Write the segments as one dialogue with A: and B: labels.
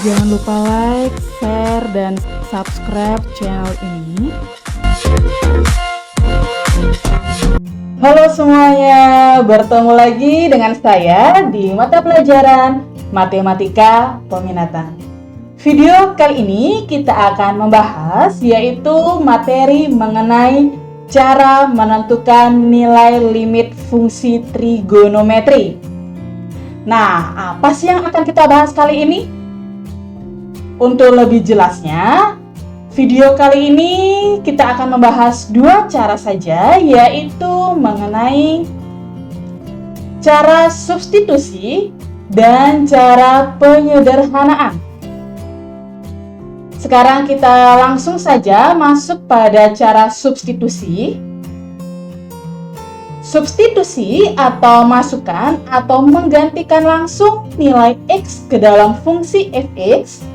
A: Jangan lupa like, share, dan subscribe channel ini. Halo semuanya, bertemu lagi dengan saya di mata pelajaran Matematika Peminatan. Video kali ini kita akan membahas yaitu materi mengenai cara menentukan nilai limit fungsi trigonometri. Nah, apa sih yang akan kita bahas kali ini? Untuk lebih jelasnya, video kali ini kita akan membahas dua cara saja, yaitu mengenai cara substitusi dan cara penyederhanaan. Sekarang kita langsung saja masuk pada cara substitusi. Substitusi atau masukkan atau menggantikan langsung nilai X ke dalam fungsi fx,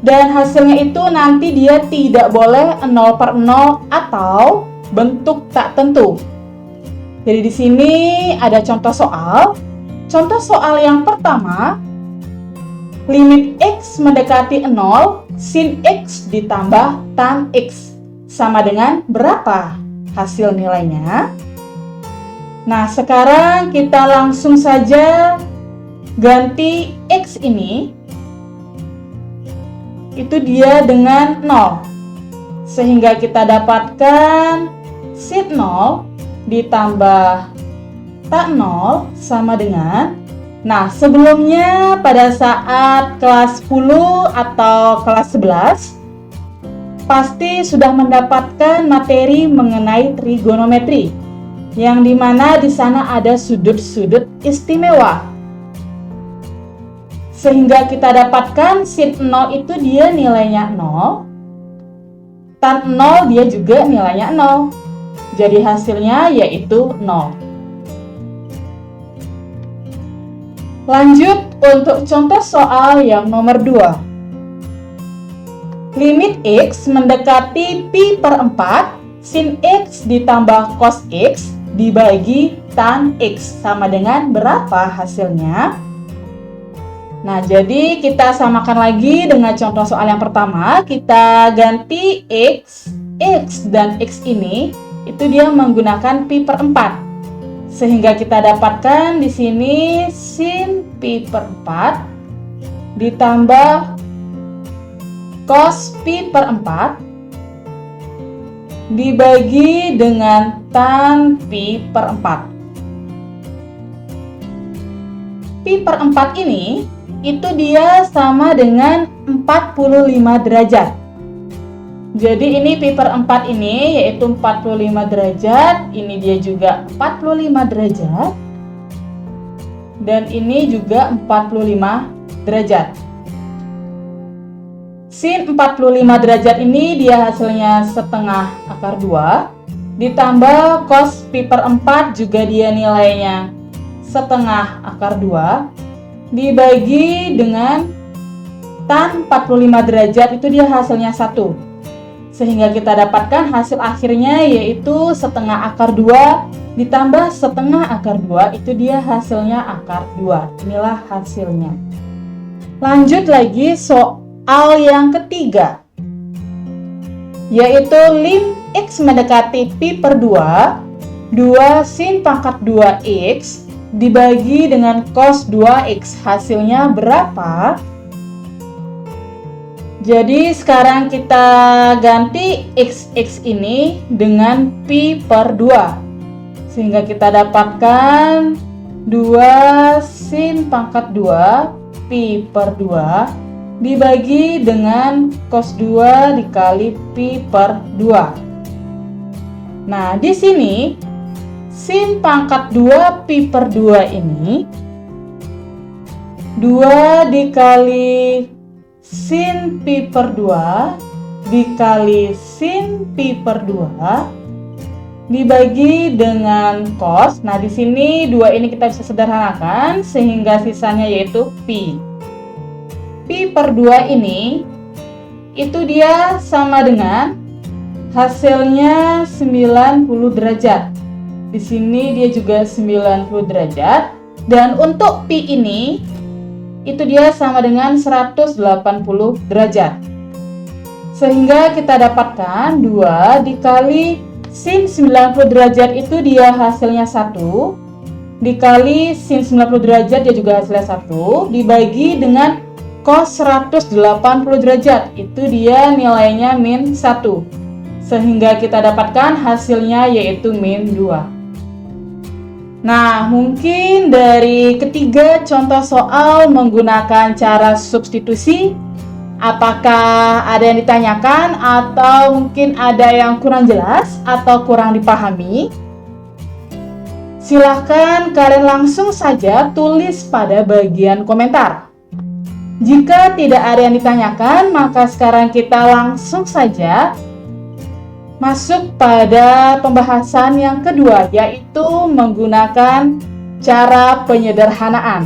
A: dan hasilnya itu nanti dia tidak boleh 0/0 atau bentuk tak tentu. Jadi di sini ada contoh soal. Contoh soal yang pertama, limit X mendekati 0, sin X ditambah tan X sama dengan berapa hasil nilainya? Nah, sekarang kita langsung saja ganti X ini, itu dia dengan 0. Sehingga kita dapatkan sin 0 ditambah tan 0 sama dengan, nah sebelumnya pada saat kelas 10 atau kelas 11 pasti sudah mendapatkan materi mengenai trigonometri, yang dimana di sana ada sudut-sudut istimewa. Sehingga kita dapatkan sin 0 itu dia nilainya 0, tan 0 dia juga nilainya 0. Jadi hasilnya yaitu 0. Lanjut untuk contoh soal yang nomor 2. Limit X mendekati pi per 4, sin X ditambah cos X dibagi tan X sama dengan berapa hasilnya? Nah, jadi kita samakan lagi dengan contoh soal yang pertama. Kita ganti X dan X ini, itu dia menggunakan pi per 4. Sehingga kita dapatkan di sini sin pi per 4 ditambah cos pi per 4 dibagi dengan tan pi per 4. Pi per 4 ini itu dia sama dengan 45 derajat. Jadi ini pi per 4 ini yaitu 45 derajat, ini dia juga 45 derajat, dan ini juga 45 derajat. Sin 45 derajat ini dia hasilnya setengah akar 2, ditambah cos pi per 4 juga dia nilainya setengah akar 2, dibagi dengan tan 45 derajat itu dia hasilnya 1. Sehingga kita dapatkan hasil akhirnya yaitu setengah akar 2 ditambah setengah akar 2 itu dia hasilnya akar 2. Inilah hasilnya. Lanjut lagi soal yang ketiga, yaitu lim X mendekati pi per 2, 2 sin pangkat 2X dibagi dengan cos 2X. Hasilnya berapa? Jadi sekarang kita ganti X ini dengan pi per 2. Sehingga kita dapatkan 2 sin pangkat 2 pi per 2 dibagi dengan cos 2 dikali pi per 2. Nah, di sini sin pangkat 2 pi per 2 ini 2 dikali sin pi per 2 dikali sin pi per 2 dibagi dengan cos. Nah, di sini 2 ini kita bisa sederhanakan sehingga sisanya yaitu pi. Pi per 2 ini itu dia sama dengan hasilnya 90 derajat. Di sini dia juga 90 derajat. Dan untuk pi ini itu dia sama dengan 180 derajat. Sehingga kita dapatkan 2 dikali sin 90 derajat itu dia hasilnya 1, dikali sin 90 derajat dia juga hasilnya 1, dibagi dengan cos 180 derajat itu dia nilainya min 1. Sehingga kita dapatkan hasilnya yaitu min 2. Nah, mungkin dari ketiga contoh soal menggunakan cara substitusi, apakah ada yang ditanyakan atau mungkin ada yang kurang jelas atau kurang dipahami? Silahkan kalian langsung saja tulis pada bagian komentar. Jika tidak ada yang ditanyakan, maka sekarang kita langsung saja masuk pada pembahasan yang kedua, yaitu menggunakan cara penyederhanaan.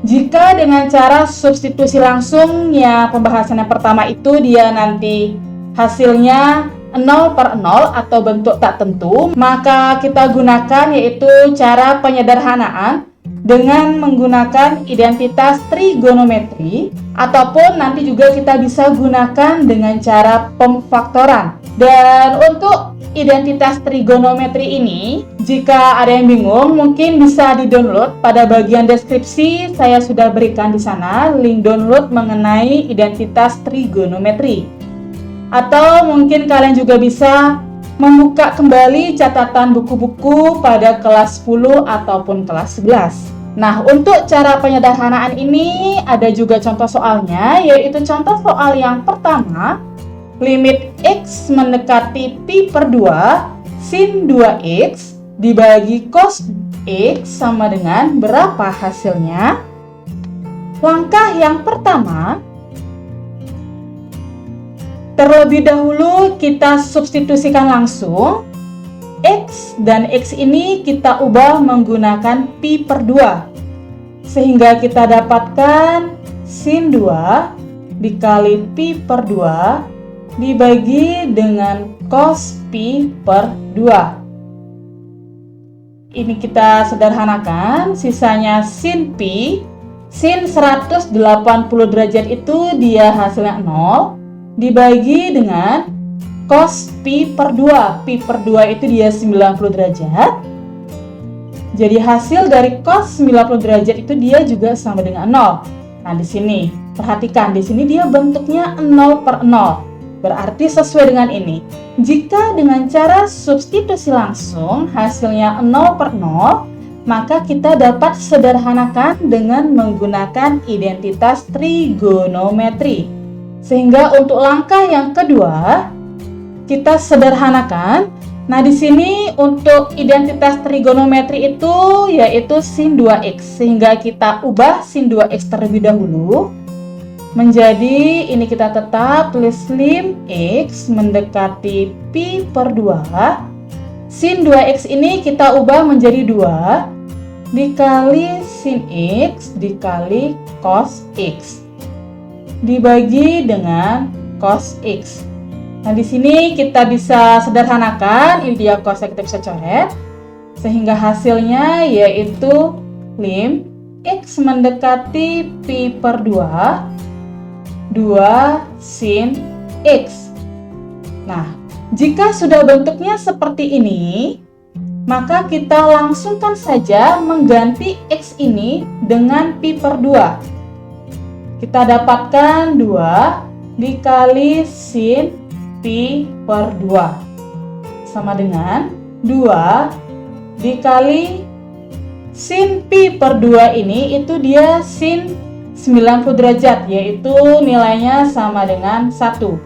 A: Jika dengan cara substitusi langsung, ya pembahasan yang pertama itu dia nanti hasilnya 0/0 atau bentuk tak tentu, maka kita gunakan yaitu cara penyederhanaan dengan menggunakan identitas trigonometri, ataupun nanti juga kita bisa gunakan dengan cara pemfaktoran. Dan untuk identitas trigonometri ini, jika ada yang bingung, mungkin bisa di-download pada bagian deskripsi. Saya sudah berikan di sana link download mengenai identitas trigonometri. Atau mungkin kalian juga bisa membuka kembali catatan buku-buku pada kelas 10 ataupun kelas 11. Nah, untuk cara penyederhanaan ini ada juga contoh soalnya, yaitu contoh soal yang pertama, limit X mendekati pi per 2 sin 2X dibagi cos X sama dengan berapa hasilnya? Langkah yang pertama, terlebih dahulu kita substitusikan langsung. X dan X ini kita ubah menggunakan pi per 2. Sehingga kita dapatkan sin 2 dikali pi per 2 dibagi dengan cos pi per 2. Ini kita sederhanakan, sisanya sin pi, sin 180 derajat itu dia hasilnya 0, dibagi dengan cos pi per 2. Pi per 2 itu dia 90 derajat. Jadi hasil dari cos 90 derajat itu dia juga sama dengan 0. Nah, di sini perhatikan, di sini dia bentuknya 0/0. Berarti sesuai dengan ini. Jika dengan cara substitusi langsung hasilnya 0/0, maka kita dapat sederhanakan dengan menggunakan identitas trigonometri. Sehingga untuk langkah yang kedua, kita sederhanakan. Nah, di sini untuk identitas trigonometri itu yaitu sin 2x. Sehingga kita ubah sin 2x terlebih dahulu menjadi, ini kita tetap tulis lim x mendekati pi per 2. Sin 2x ini kita ubah menjadi 2 dikali sin x dikali cos x dibagi dengan cos x. Nah, di sini kita bisa sederhanakan, ini dia cosnya kita bisa coret, sehingga hasilnya yaitu lim x mendekati pi per 2, 2 sin x. Nah, jika sudah bentuknya seperti ini, maka kita langsungkan saja mengganti x ini dengan pi per 2. Kita dapatkan 2 dikali sin pi per 2 sama dengan 2 dikali sin pi per 2 ini itu dia sin 90 derajat, yaitu nilainya sama dengan 1.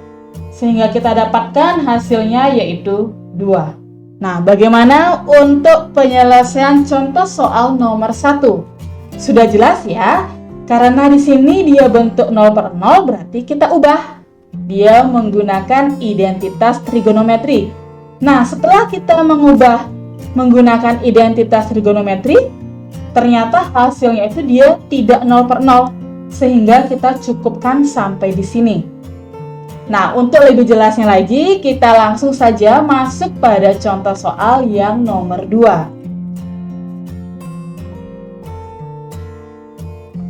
A: Sehingga kita dapatkan hasilnya yaitu 2. Nah, bagaimana untuk penyelesaian contoh soal nomor 1? Sudah jelas ya? Karena di sini dia bentuk 0/0, berarti kita ubah. Dia menggunakan identitas trigonometri. Nah, setelah kita mengubah menggunakan identitas trigonometri, ternyata hasilnya itu dia tidak 0/0, sehingga kita cukupkan sampai di sini. Nah, untuk lebih jelasnya lagi, kita langsung saja masuk pada contoh soal yang nomor 2.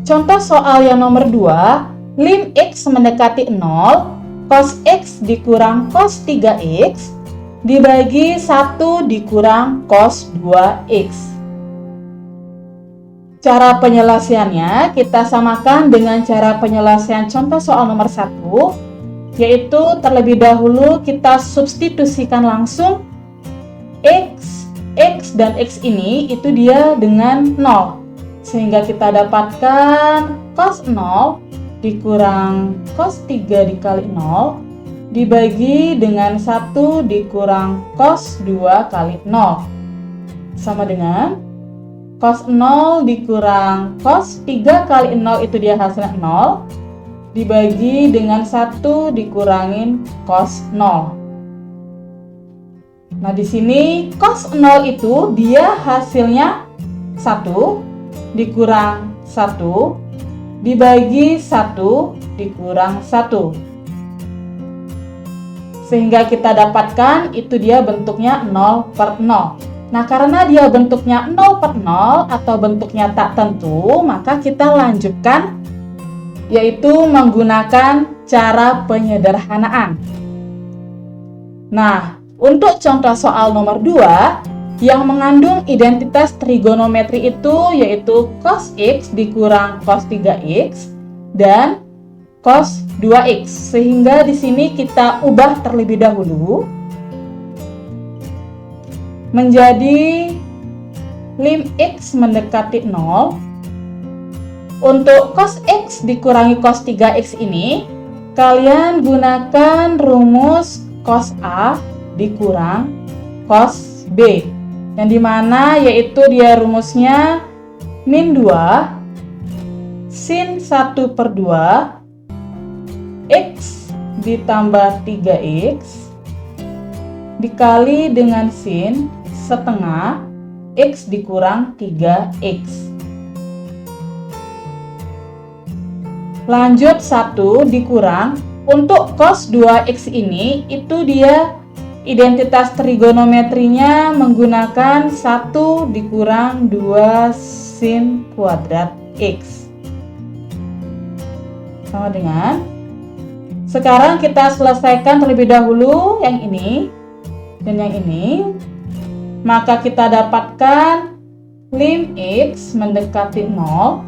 A: contoh soal yang nomor 2, lim X mendekati 0, cos X dikurang cos 3X, dibagi 1 dikurang cos 2X. Cara penyelesaiannya kita samakan dengan cara penyelesaian contoh soal nomor 1, yaitu terlebih dahulu kita substitusikan langsung X, dan X ini itu dia dengan 0. Sehingga kita dapatkan cos 0 dikurang cos 3 dikali 0 dibagi dengan 1 dikurang cos 2 kali 0. Sama dengan cos 0 dikurang cos 3 kali 0 itu dia hasilnya 0 dibagi dengan 1 dikurangin cos 0. Nah, di sini cos 0 itu dia hasilnya 1 dikurang 1 dibagi 1 dikurang 1. Sehingga kita dapatkan itu dia bentuknya 0/0. Nah, karena dia bentuknya 0/0 atau bentuknya tak tentu, maka kita lanjutkan yaitu menggunakan cara penyederhanaan. Nah, untuk contoh soal nomor 2 yang mengandung identitas trigonometri itu yaitu cos X dikurang cos 3X dan cos 2X. Sehingga di sini kita ubah terlebih dahulu menjadi lim X mendekati 0. Untuk cos X dikurangi cos 3X ini, kalian gunakan rumus cos A dikurang cos B. Yang dimana yaitu dia rumusnya min 2 sin 1/2 X ditambah 3X dikali dengan sin setengah X dikurang 3X. Lanjut 1 dikurang, untuk cos 2X ini itu dia identitas trigonometrinya menggunakan 1 dikurang 2 sin kuadrat X. Sama dengan, sekarang kita selesaikan terlebih dahulu yang ini dan yang ini. Maka kita dapatkan lim X mendekati 0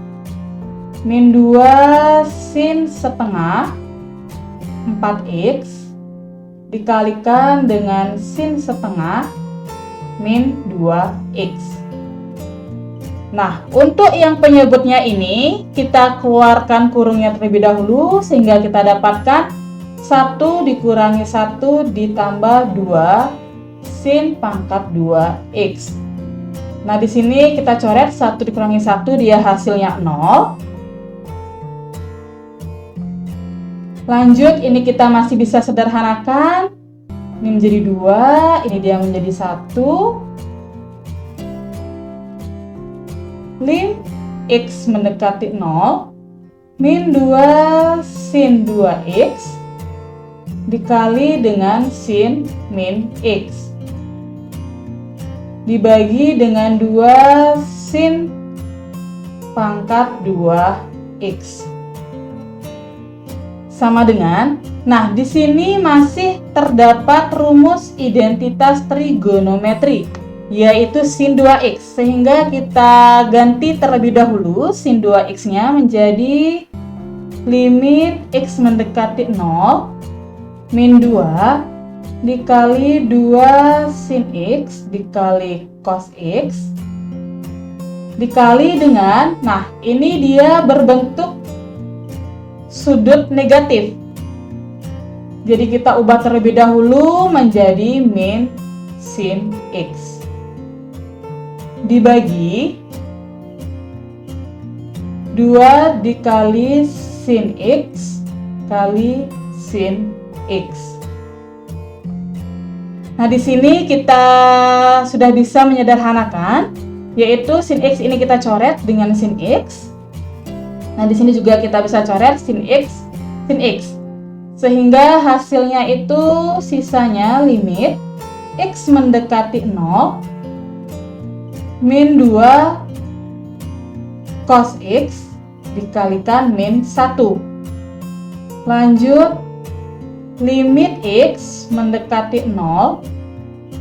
A: min 2 sin setengah 4X dikalikan dengan sin setengah min 2X. Nah, untuk yang penyebutnya ini kita keluarkan kurungnya terlebih dahulu sehingga kita dapatkan 1 dikurangi 1 ditambah 2 sin pangkat 2X. Nah, di sini kita coret 1 dikurangi 1 dia hasilnya 0. Lanjut, ini kita masih bisa sederhanakan. Ini menjadi 2, ini dia menjadi 1. Lim X mendekati 0 min 2 sin 2X dikali dengan sin min X dibagi dengan 2 sin pangkat 2X. Sama dengan, nah di sini masih terdapat rumus identitas trigonometri yaitu sin 2X, sehingga kita ganti terlebih dahulu sin 2X-nya menjadi limit X mendekati 0 min 2 dikali 2 sin X dikali cos X dikali dengan, nah ini dia berbentuk sudut negatif. Jadi kita ubah terlebih dahulu menjadi min sin X dibagi 2 dikali sin X kali sin X. Nah, di sini kita sudah bisa menyederhanakan, yaitu sin X ini kita coret dengan sin X. Nah, di sini juga kita bisa coret sin X, sehingga hasilnya itu sisanya limit X mendekati 0 min 2 cos X dikalikan min 1. Lanjut, limit X mendekati 0,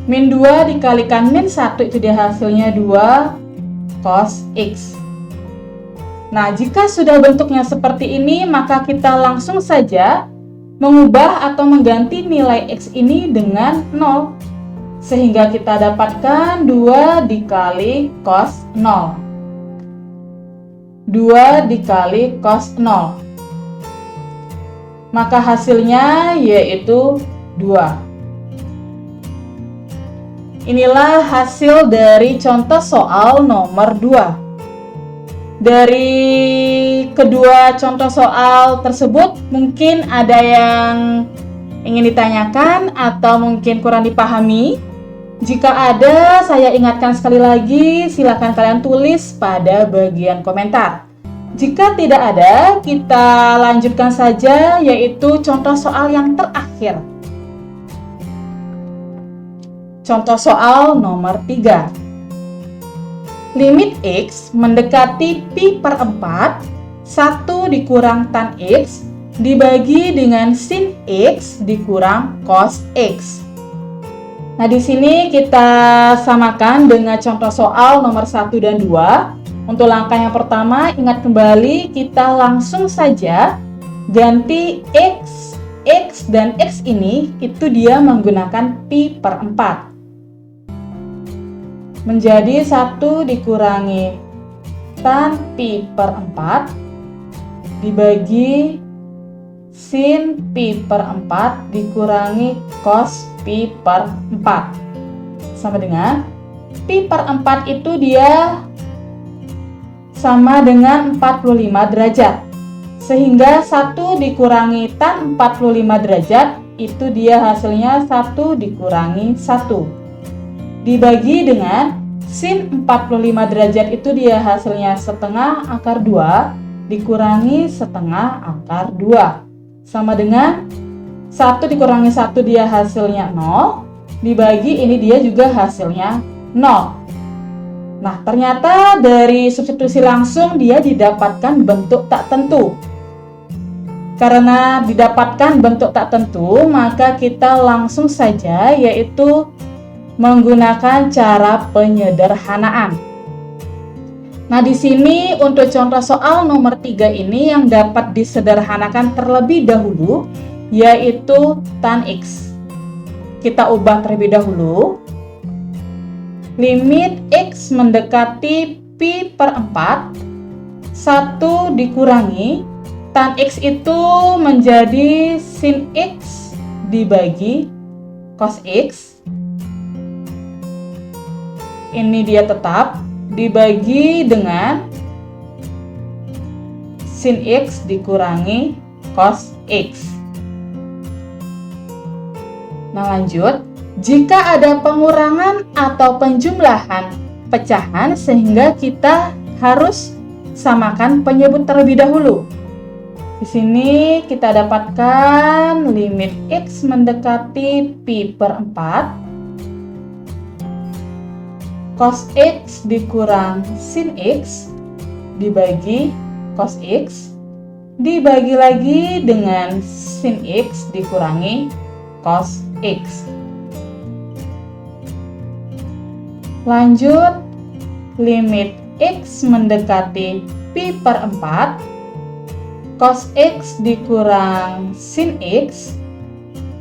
A: min 2 dikalikan min 1 itu dia hasilnya 2 cos X. Nah, jika sudah bentuknya seperti ini, maka kita langsung saja mengubah atau mengganti nilai X ini dengan 0. Sehingga kita dapatkan 2 dikali cos 0. 2 dikali cos 0. Maka hasilnya yaitu 2. Inilah hasil dari contoh soal nomor 2. Dari kedua contoh soal tersebut, mungkin ada yang ingin ditanyakan atau mungkin kurang dipahami. Jika ada, saya ingatkan sekali lagi, silakan kalian tulis pada bagian komentar. Jika tidak ada, kita lanjutkan saja, yaitu contoh soal yang terakhir. Contoh soal nomor 3. Limit X mendekati pi per 4, 1 dikurang tan X, dibagi dengan sin X dikurang cos X. Nah, di sini kita samakan dengan contoh soal nomor 1 dan 2. Untuk langkah yang pertama, ingat kembali, kita langsung saja ganti X, dan X ini itu dia menggunakan pi per 4. Menjadi 1 dikurangi tan pi per 4 dibagi sin pi per 4 dikurangi cos pi per 4. Sama dengan pi per 4 itu dia sama dengan 45 derajat. Sehingga 1 dikurangi tan 45 derajat itu dia hasilnya 1 dikurangi 1. Dibagi dengan sin 45 derajat itu dia hasilnya setengah akar 2 dikurangi setengah akar 2. Sama dengan 1 dikurangi 1 dia hasilnya 0. Dibagi ini dia juga hasilnya 0. Nah, ternyata dari substitusi langsung dia didapatkan bentuk tak tentu. Karena didapatkan bentuk tak tentu, maka kita langsung saja yaitu menggunakan cara penyederhanaan. Nah, di sini untuk contoh soal nomor 3 ini yang dapat disederhanakan terlebih dahulu yaitu tan X. Kita ubah terlebih dahulu. Limit X mendekati pi per 4, 1 dikurangi tan X itu menjadi sin X dibagi cos X. Ini dia tetap dibagi dengan sin X dikurangi cos X. Nah, lanjut. Jika ada pengurangan atau penjumlahan pecahan sehingga kita harus samakan penyebut terlebih dahulu. Di sini kita dapatkan limit X mendekati pi per 4, cos X dikurang sin X dibagi cos X, dibagi lagi dengan sin X dikurangi cos X. Lanjut, limit X mendekati pi per 4, cos X dikurang sin X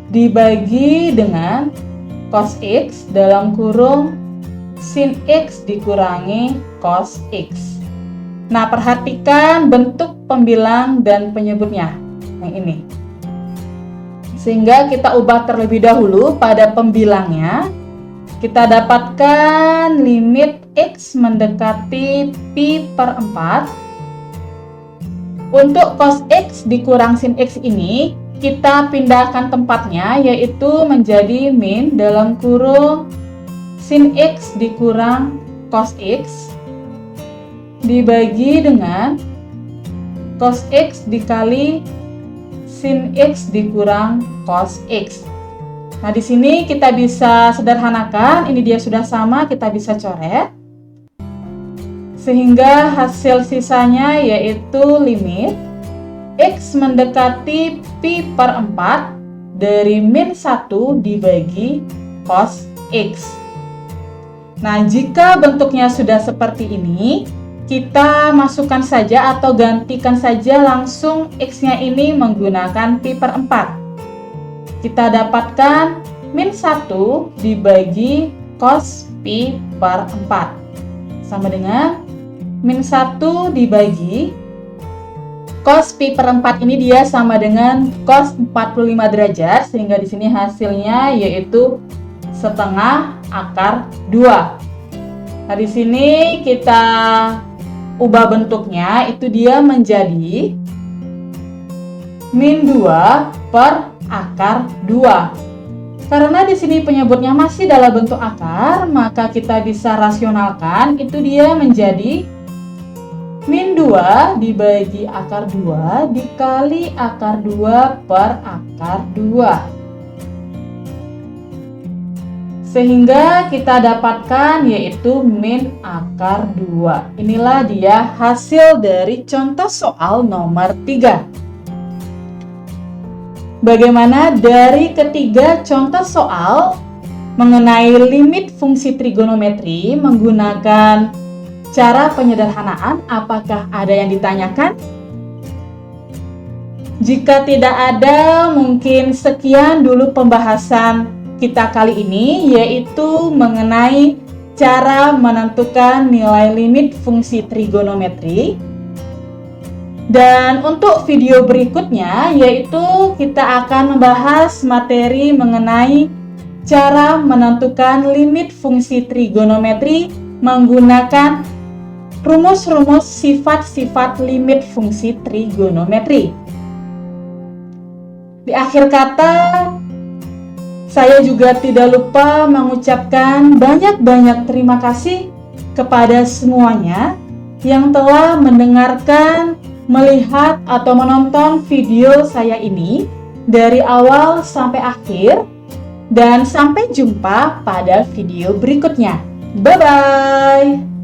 A: dibagi dengan cos X dalam kurung sin X dikurangi cos X. Nah, perhatikan bentuk pembilang dan penyebutnya yang ini. Sehingga kita ubah terlebih dahulu pada pembilangnya. Kita dapatkan limit X mendekati pi per 4. Untuk cos X dikurang sin X ini, kita pindahkan tempatnya, yaitu menjadi min dalam kurung sin X dikurang cos X, dibagi dengan cos X dikali sin X dikurang cos X. Nah, di sini kita bisa sederhanakan, ini dia sudah sama, kita bisa coret. Sehingga hasil sisanya yaitu limit X mendekati pi per 4 dari min 1 dibagi cos X. Nah, jika bentuknya sudah seperti ini, kita masukkan saja atau gantikan saja langsung X-nya ini menggunakan pi per 4. Kita dapatkan min 1 dibagi cos pi per 4. Sama dengan min 1 dibagi cos pi per 4 ini dia sama dengan cos 45 derajat, sehingga di sini hasilnya yaitu setengah akar 2. Nah, di sini kita ubah bentuknya, itu dia menjadi min 2 per akar 2. Karena di sini penyebutnya masih dalam bentuk akar, maka kita bisa rasionalkan, itu dia menjadi min 2 dibagi akar 2 dikali akar 2 per akar 2. Sehingga kita dapatkan yaitu min akar 2. Inilah dia hasil dari contoh soal nomor 3. Bagaimana dari ketiga contoh soal mengenai limit fungsi trigonometri menggunakan cara penyederhanaan, apakah ada yang ditanyakan? Jika tidak ada, mungkin sekian dulu pembahasan kita kali ini, yaitu mengenai cara menentukan nilai limit fungsi trigonometri. Dan untuk video berikutnya, yaitu kita akan membahas materi mengenai cara menentukan limit fungsi trigonometri menggunakan rumus-rumus sifat-sifat limit fungsi trigonometri. Di akhir kata, saya juga tidak lupa mengucapkan banyak-banyak terima kasih kepada semuanya yang telah mendengarkan, melihat, atau menonton video saya ini dari awal sampai akhir. Dan sampai jumpa pada video berikutnya. Bye-bye!